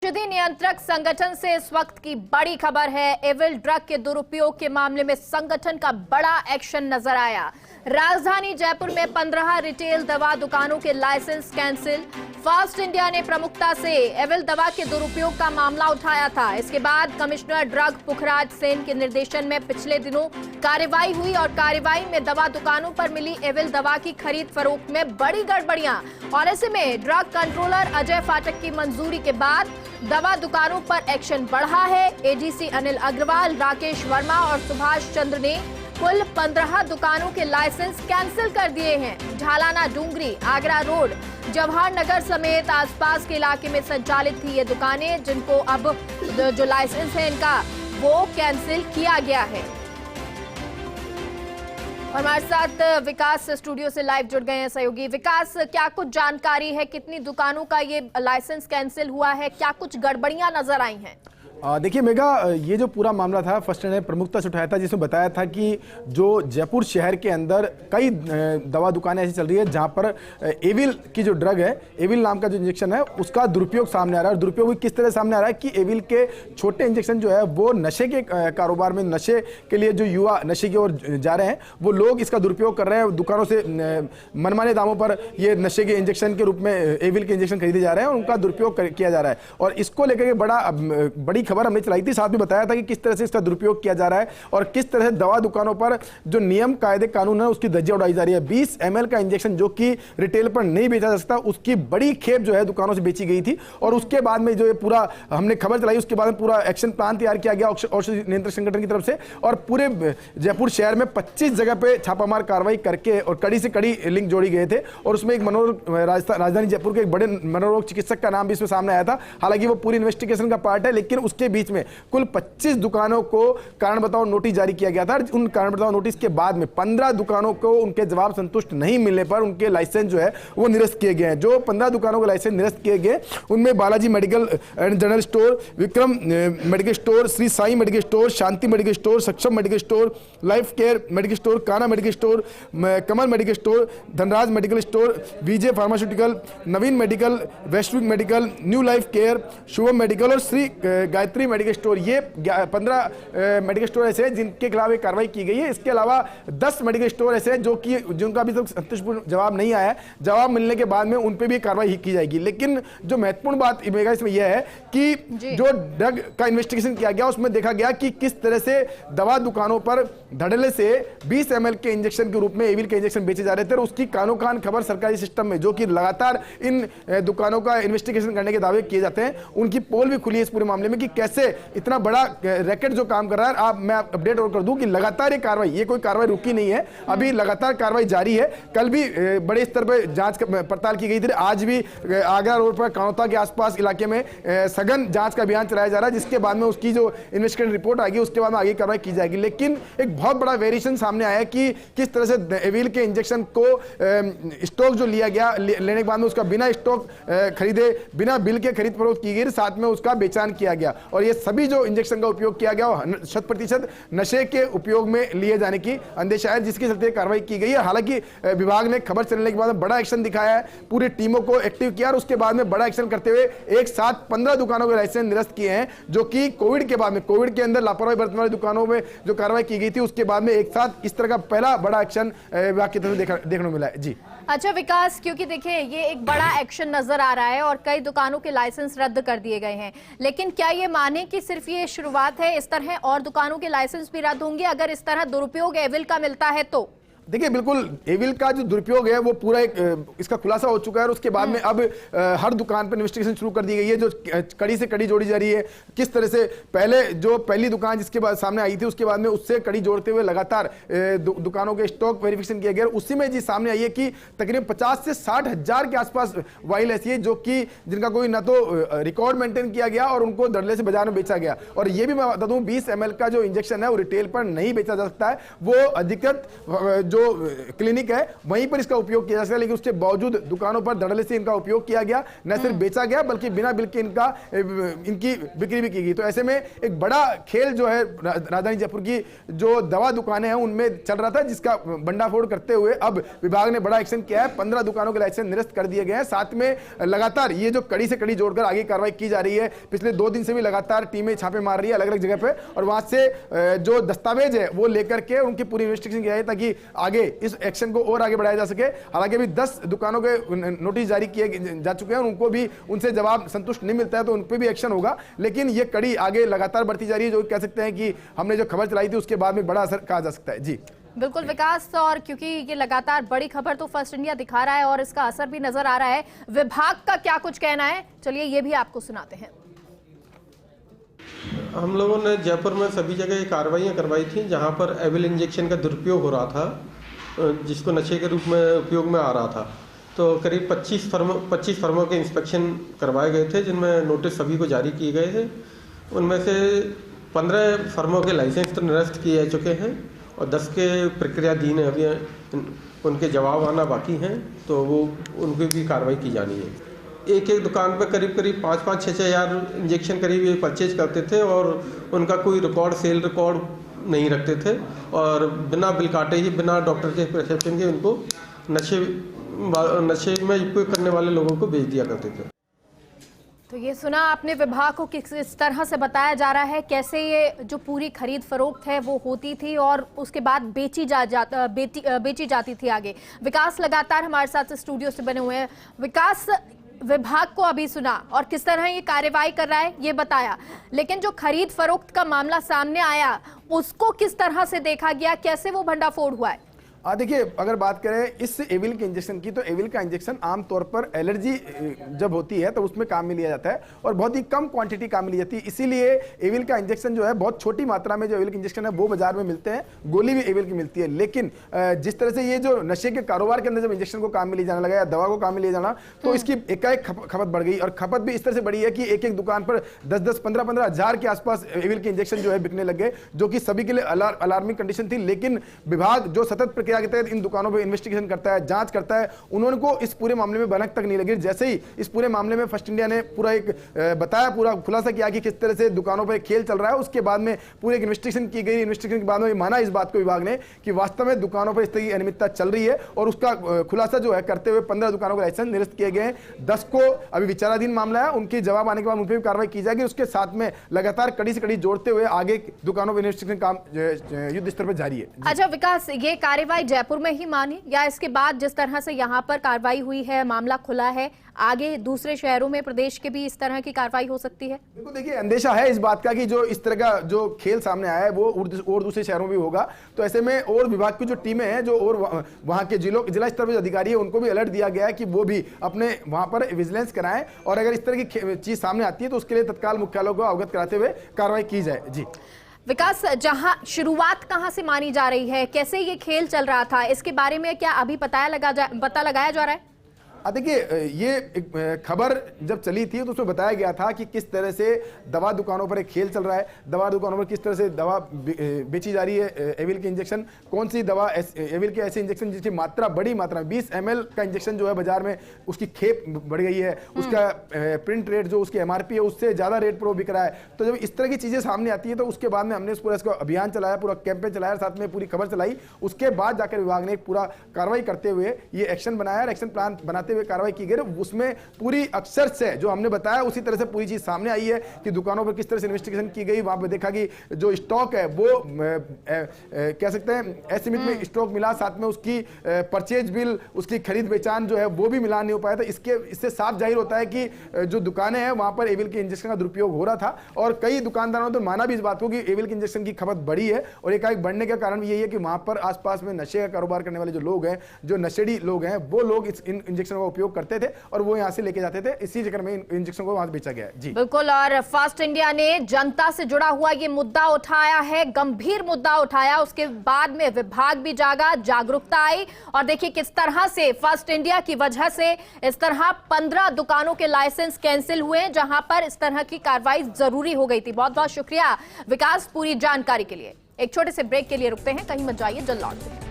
औषधि नियंत्रक संगठन से इस वक्त की बड़ी खबर है। एविल ड्रग के दुरुपयोग के मामले में संगठन का बड़ा एक्शन नजर आया। राजधानी जयपुर में 15 रिटेल दवा दुकानों के लाइसेंस कैंसिल। फास्ट इंडिया ने प्रमुखता से एविल दवा के दुरुपयोग का मामला उठाया था। इसके बाद कमिश्नर ड्रग पुखराज सेन के निर्देशन में पिछले दिनों कार्रवाई हुई और कार्रवाई में दवा दुकानों पर मिली एविल दवा की खरीद फरोख्त में बड़ी गड़बड़ियां और ऐसे में ड्रग कंट्रोलर अजय फाटक की मंजूरी के बाद दवा दुकानों पर एक्शन बढ़ा है। एडीसी अनिल अग्रवाल, राकेश वर्मा और सुभाष चंद्र ने कुल 15 दुकानों के लाइसेंस कैंसिल कर दिए हैं। झालाना डूंगरी, आगरा रोड, जवाहर नगर समेत आसपास के इलाके में संचालित थी ये दुकानें, जिनको अब जो लाइसेंस है इनका वो कैंसिल किया गया है। और हमारे साथ विकास स्टूडियो से लाइव जुड़ गए हैं सहयोगी। विकास, क्या कुछ जानकारी है, कितनी दुकानों का ये लाइसेंस कैंसिल हुआ है, क्या कुछ गड़बड़ियां नजर आई हैं? देखिए मेगा, ये जो पूरा मामला था फर्स्ट ने प्रमुखता से उठाया था, जिसमें बताया था कि जो जयपुर शहर के अंदर कई दवा दुकानें ऐसी चल रही है जहां पर एविल की जो ड्रग है, एविल नाम का जो इंजेक्शन है, उसका दुरुपयोग सामने आ रहा है। और दुरुपयोग किस तरह सामने आ रहा है कि एविल के छोटे इंजेक्शन जो है वो नशे के कारोबार में, नशे के लिए जो युवा नशे की ओर जा रहे हैं वो लोग इसका दुरुपयोग कर रहे हैं। दुकानों से मनमाने दामों पर ये नशे के इंजेक्शन के रूप में एविल के इंजेक्शन खरीदे जा रहे हैं और उनका दुरुपयोग किया जा रहा है। और इसको लेकर के बड़ी खबर हमने चलाई थी, साथ में बताया था कि किस तरह से इसका दुरुपयोग किया जा रहा है और किस तरह से दवा दुकानों पर जो नियम कायदे कानून है उसकी धज्जियां उड़ाई जा रही है। 20 ml का इंजेक्शन जो कि रिटेल पर नहीं बेचा जा सकता, उसकी बड़ी खेप जो है दुकानों से बेची गई थी। और उसके बाद में जो ये पूरा हमने खबर चलाई, उसके बाद में पूरा एक्शन प्लान तैयार किया गया औषधि नियंत्रक संगठन की तरफ से और पूरे जयपुर शहर में 25 जगह पे छापामार कार्रवाई करके और कड़ी से कड़ी लिंक जोड़ी गए थे। और उसमें एक राजधानी जयपुर के एक बड़े मनोरोग चिकित्सक का नाम भी इसमें सामने आया था। हालांकि वो पूरी इन्वेस्टिगेशन का पार्ट है, लेकिन उसके बीच में कुल 25 दुकानों को कारण बताओ नोटिस जारी किया गया था। उन कारण बताओ नोटिस के बाद में 15 दुकानों को उनके जवाब संतुष्ट नहीं मिलने पर उनके लाइसेंस जो है वो निरस्त किए गए हैं। जो 15 दुकानों के लाइसेंस निरस्त किए गए उनमें Balaji medical and general store, Vikram medical store, Shri Sai medical store, Shanti medical store, Saksham medical store, life care medical store, Kana medical store, Kamal medical store, Dhanraj medical store, Vijay pharmaceutical, Naveen medical, Vaishvik medical, new life care, Shubham medical और श्री गायत्री मेडिकल स्टोर। ये 15 medical store ऐसे हैं जिनके खिलाफ एक कार्रवाई की गई है। इसके अलावा 10 मेडिकल स्टोर ऐसे हैं जो कि जिनका अभी तक संतुष्टपूर्ण जवाब नहीं आया है। जवाब मिलने के बाद में उन पे भी कार्रवाई की जाएगी। लेकिन जो महत्वपूर्ण बात इसमें यह है कि जो ड्रग का इन्वेस्टिगेशन किया गया उसमें देखा गया कि किस तरह से दवा दुकानों पर धड़ल्ले से 20 ml के इंजेक्शन के रूप में एविल के इंजेक्शन बेचे जा रहे थे। और उसकी कानो कान खबर सरकारी सिस्टम में, जो कि लगातार इन दुकानों का इन्वेस्टिगेशन करने के दावे किए जाते हैं, उनकी पोल भी खुली है इस पूरे मामले में कि कैसे इतना बड़ा रैकेट जो काम कर रहा है। मैं अपडेट और कर दूं कि लगातार ये कोई कार्रवाई रुकी नहीं है, अभी लगातार कार्रवाई जारी है। कल भी बड़े स्तर पर जांच पड़ताल की गई थी। आज भी आगरा रोड पर कानोता के आसपास इलाके में सघन जांच का अभियान चलाया जा रहा है, जिसके बाद में उसकी जो इन्वेस्टिगेशन रिपोर्ट आएगी उसके बाद में आगे कार्रवाई की जाएगी। लेकिन एक बहुत बड़ा वेरिएशन सामने आया कि किस तरह से एविल के इंजेक्शन को स्टॉक जो लिया गया, लेने के बाद में उसका बिना स्टॉक खरीदे, बिना बिल के खरीद फरोख्त की गई, साथ में उसका बेचान किया गया। और ये सभी जो इंजेक्शन का उपयोग किया गया 100% नशे के उपयोग में लिए जाने की अंदेशा है, जिसके चलते कार्रवाई की गई है। हालांकि विभाग ने खबर चलने के बाद बड़ा एक्शन दिखाया है, पूरी टीमों को एक्टिव किया और उसके बाद में बड़ा एक्शन करते हुए एक साथ 15 दुकानों के लाइसेंस निरस्त किए हैं, जो कि कोविड के बाद में, कोविड के अंदर लापरवाही बरतने वाली दुकानों में जो कार्रवाई की गई थी उसके बाद में एक साथ इस तरह का पहला बड़ा एक्शन विभाग की तरफ से देखने को मिला है। जी अच्छा विकास, क्योंकि देखिए ये एक बड़ा एक्शन नजर आ रहा है और कई दुकानों के लाइसेंस रद्द कर दिए गए हैं, लेकिन क्या ये माने कि सिर्फ ये शुरुआत है, इस तरह और दुकानों के लाइसेंस भी रद्द होंगे अगर इस तरह दुरुपयोग एविल का मिलता है तो? देखिए बिल्कुल, एविल का जो दुरुपयोग है वो पूरा एक इसका खुलासा हो चुका है और उसके बाद में अब हर दुकान पर इन्वेस्टिगेशन शुरू कर दी गई है, जो कड़ी से कड़ी जोड़ी जा रही है। किस तरह से पहली दुकान जिसके बाद सामने आई थी उसके बाद में उससे कड़ी जोड़ते हुए लगातार दुकानों के स्टॉक वेरिफिकेशन किया गया। उसी में जी सामने आई है कि तकरीबन 50 से 60 हजार के आसपास वाइल ऐसी है जो कि जिनका कोई ना तो रिकॉर्ड मेंटेन किया गया और उनको धड़ल्ले से बाजार में बेचा गया। और ये भी मैं बता दूं, 20 ml का जो इंजेक्शन है वो रिटेल पर नहीं बेचा जा सकता है, वो अधिकृत जो क्लिनिक है वहीं पर इसका उपयोग किया जा सकता, लेकिन उसके बावजूद दुकानों पर धड़ल्ले से इनका उपयोग किया गया, न सिर्फ बेचा गया बल्कि बिना बिल के इनकी बिक्री भी की गई। तो ऐसे में एक बड़ा खेल जो है राजधानी जयपुर की जो दवा दुकानें हैं उनमें चल रहा था, जिसका भंडाफोड़ करते हुए अब विभाग ने बड़ा एक्शन किया है। 15 दुकानों के लाइसेंस निरस्त कर दिए गए हैं। साथ में लगातार ये जो कड़ी से कड़ी जोड़कर आगे कार्रवाई की जा रही है। पिछले 2 दिन से भी लगातार टीमें छापे मार रही है अलग अलग जगह पे, और वहां से जो दस्तावेज है वो लेकर के उनकी पूरी इन्वेस्टिगेशन की जाए ताकि आगे इस एक्शन को और आगे बढ़ाया जा सके। हालांकि अभी 10 दुकानों के नोटिस जारी किए जा चुके हैं, उनको भी उनसे जवाब संतुष्ट नहीं मिलता है तो उन पर भी एक्शन होगा, लेकिन ये कड़ी आगे लगातार बढ़ती जा रही है, जो कह सकते हैं कि हमने जो खबर चलाई थी उसके बाद में बड़ा असर कहा जा सकता है। जी बिल्कुल विकास, और क्योंकि ये लगातार बड़ी खबर तो फर्स्ट इंडिया दिखा रहा है और इसका असर भी नजर आ रहा है, विभाग का क्या कुछ कहना है, चलिए ये भी आपको सुनाते हैं। हम लोगों ने जयपुर में सभी जगह कार्रवाइयाँ करवाई थी जहां पर एविल इंजेक्शन का दुरुपयोग हो रहा था, जिसको नशे के रूप में उपयोग में आ रहा था। तो करीब 25 फर्मों के इंस्पेक्शन करवाए गए थे, जिनमें नोटिस सभी को जारी किए गए थे। उनमें से 15 फर्मों के लाइसेंस तो निरस्त किए जा चुके हैं और 10 के प्रक्रियाधीन है, अभी उनके जवाब आना बाकी हैं, तो वो उनकी भी कार्रवाई की जानी है। एक दुकान पर करीब 5-5, 6-6 हज़ार इंजेक्शन करीब ये परचेज करते थे और उनका कोई रिकॉर्ड, सेल रिकॉर्ड नहीं रखते थे और बिना बिल काटे ही, बिना डॉक्टर के प्रिस्क्रिप्शन के उनको नशे में उपयोग करने वाले लोगों को बेच दिया करते थे। तो ये सुना आपने, विभाग को किस तरह से बताया जा रहा है कैसे ये जो पूरी खरीद फरोख्त है वो होती थी और उसके बाद बेची जाती थी आगे। विकास लगातार हमारे साथ स्टूडियो से बने हुए हैं। विकास, विभाग को अभी सुना और किस तरह ये कार्रवाई कर रहा है ये बताया, लेकिन जो खरीद फरोख्त का मामला सामने आया उसको किस तरह से देखा गया, कैसे वो भंडाफोड़ हुआ है? देखिए, अगर बात करें इस एविल के इंजेक्शन की, तो एविल का इंजेक्शन आमतौर पर एलर्जी जब होती है तो उसमें काम में लिया जाता है और बहुत ही कम क्वांटिटी काम में ली जाती है। इसीलिए एविल का इंजेक्शन जो है बहुत छोटी मात्रा में जो एविल के इंजेक्शन है वो बाजार में मिलते हैं, गोली भी एविल की मिलती है। लेकिन जिस तरह से ये जो नशे के कारोबार के अंदर जब इंजेक्शन को काम में लिया जाने लगा या दवा को काम में लिया जाना, तो इसकी एकाएक खपत बढ़ गई और खपत भी इस तरह से बढ़ी है कि एक दुकान पर 10-10, 15-15 हज़ार के आसपास एविल के इंजेक्शन जो है बिकने लग गए, जो कि सभी के लिए अलार्मिंग कंडीशन थी। लेकिन विभाग जो सतत प्रक्रिया के तहत इन दुकानों पे इन्वेस्टिगेशन करता है, जांच करता है, उन्होंने को इस पूरे मामले में भनक तक नहीं लगी। जैसे ही इस पूरे मामले में फर्स्ट इंडिया ने पूरा एक बताया, पूरा खुलासा किया कि किस तरह से दुकानों पर खेल चल रहा है, उसके बाद में पूरी एक इन्वेस्टिगेशन की गई। इन्वेस्टिगेशन के बाद में माना इस बात को विभाग ने कि वास्तव में दुकानों पर इस तरह की अनियमितता चल रही है और उसका खुलासा जो है करते हुए 15 दुकानों के लाइसेंस निरस्त किए गए हैं। 10 को अभी विचाराधीन मामला है, उनके जवाब आने के बाद उन पर भी कार्रवाई की जाएगी। उसके साथ में लगातार कड़ी से कड़ी जोड़ते हुए आगे दुकानों पर इन्वेस्टिगेशन काम युद्ध स्तर पर जारी है। अच्छा विकास, ये कार्रवाई जयपुर में ही मानी या इसके बाद जिस तरह से यहाँ पर कार्रवाई हुई है, मामला खुला है, आगे दूसरे शहरों में, प्रदेश के भी इस तरह की कार्रवाई हो सकती है? बिल्कुल, देखिए अंदेशा है इस बात का कि जो इस तरह का जो खेल सामने आया है वो और दूसरे शहरों में भी होगा। तो ऐसे में और विभाग की जो टीमें हैं, जो और वहाँ के जिला स्तर पर जो अधिकारी है, उनको भी अलर्ट दिया गया है कि वो भी अपने वहाँ पर विजिलेंस कराएं और अगर इस तरह की चीज सामने आती है तो उसके लिए तत्काल मुख्यालयों को अवगत कराते हुए कार्रवाई की जाए। जी विकास, जहां शुरुआत कहां से मानी जा रही है, कैसे ये खेल चल रहा था, इसके बारे में क्या अभी पता लगाया जा रहा है? देखिए, ये एक खबर जब चली थी तो उसमें बताया गया था कि किस तरह से दवा दुकानों पर एक खेल चल रहा है, दवा दुकानों पर किस तरह से दवा बेची जा रही है, एविल के इंजेक्शन, कौन सी दवा एविल के ऐसे इंजेक्शन जिसकी मात्रा बड़ी मात्रा में 20 ml का इंजेक्शन जो है बाजार में उसकी खेप बढ़ गई है, उसका प्रिंट रेट जो उसकी MRP है उससे ज़्यादा रेट पर वो बिक रहा है। तो जब इस तरह की चीज़ें सामने आती है तो उसके बाद में हमने पूरा इसका अभियान चलाया, पूरा कैंपेन चलाया, साथ में पूरी खबर चलाई। उसके बाद जाकर विभाग ने एक पूरा कार्रवाई करते हुए ये एक्शन बनाया, एक्शन प्लान बनाते हुए कार्रवाई की गई। उसमें पूरी अक्सर से जो हमने बताया उसी तरह से पूरी चीज सामने आई है कि दुकानों पर किस तरह से इन्वेस्टिगेशन की गई। वहां पर देखा कि जो स्टॉक है वो कह सकते हैं एस्टिमेट में स्टॉक मिला, साथ में उसकी परचेज बिल, उसकी खरीद बेचान जो है वो भी मिलान नहीं हो पाया था। इससे साफ जाहिर होता है कि जो दुकानें हैं वहां पर एविल के इंजेक्शन का दुरुपयोग हो रहा था और कई दुकानदारों ने तो माना भी इस बात को कि एविल के इंजेक्शन की खपत बढ़ी है और एकाएक बढ़ने का कारण यही है कि वहां पर आसपास में नशे का कारोबार करने वाले जो लोग हैं, जो नशेड़ी लोग हैं, वो लोग इन इंजेक्शन का उपयोग करते थे और वो यहां से लेके जाते थे। इसी चक्कर में इंजेक्शन को वहां बेचा गया। जी बिल्कुल, और फास्ट इंडिया ने जनता से जुड़ा हुआ ये मुद्दा उठाया है, गंभीर मुद्दा उठाया, उसके बाद में विभाग भी जागा, जागरूकता आई और देखिए किस तरह से फास्ट इंडिया की वजह से इस तरह 15 दुकानों के लाइसेंस कैंसिल हुए जहां पर इस तरह की कार्रवाई जरूरी हो गई थी। बहुत बहुत शुक्रिया विकास पूरी जानकारी के लिए। एक छोटे से ब्रेक के लिए रुकते हैं, कहीं मत जाइए, जल्द लौटते हैं।